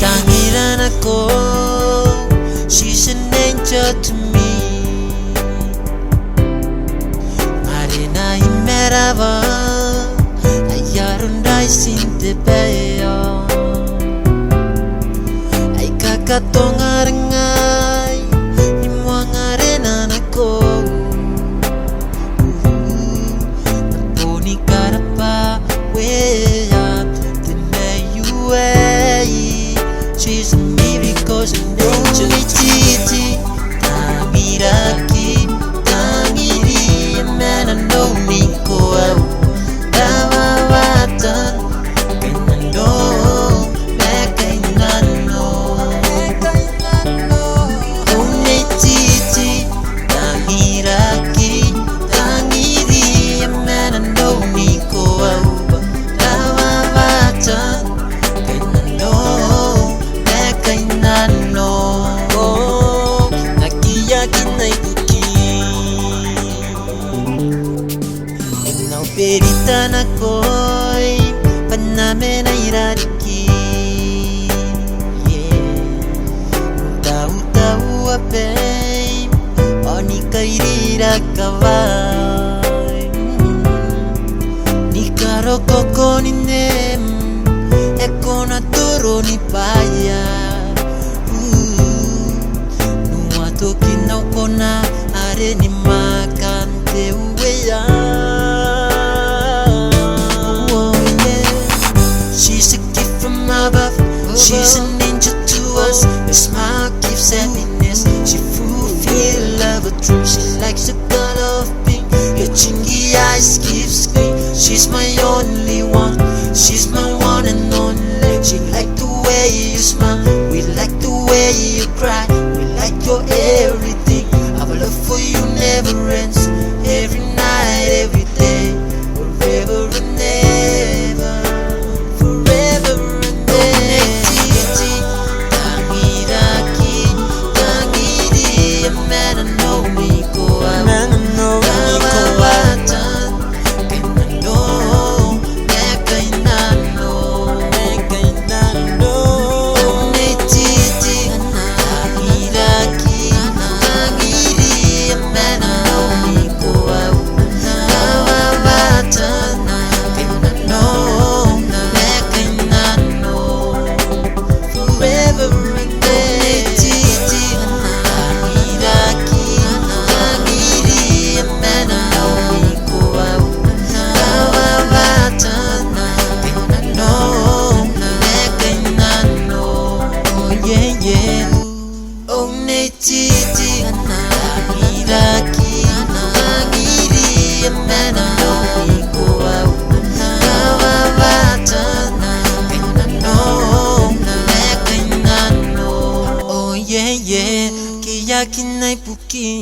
Tangiran ako, she's an angel to me. Marina imerava, ayarundai sintepeyo. Ay kakatongarangai, imuangarenan ako. Napuni karapa, weya, tinayuei. She's a miracle, an angel. Titi, tamiraki, tamiri, man, I know Nico. Dawawatan, kanano, mekainano. Only Titi, tamiraki, tamiri, man, I know Nico. Dawawatan, kanano. Oh, nakiyakin na ibuki. Inauperitan ako'y panamin ay rariki. Tahu-tahu apay o ni kay rirakaway. Ni karokoko ni nem eko naturo ni paya. Kinau kona are ni makan te uweya. Oh yeah, she's a gift from above. She's an angel to us. Her smile gives happiness. She fulfills love a dream. She likes the color of pink. Her chingy eyes give scream. She's my only one. She's my one and only. She like the way you smile. We like the way you cry. Your everything, our love for you never ends. Every night, every day, forever and ever, forever and ever. Tangiraki, tangiri, man, I know Nico. Man, I know Nico. Kanano, mekainano, mekainano. Onetiti, Titi, tamiraki, tangiri, man, I know Nico. Dawawatan, kanano, mekainano. Oh yeah, yeah, kiyakin ay puki.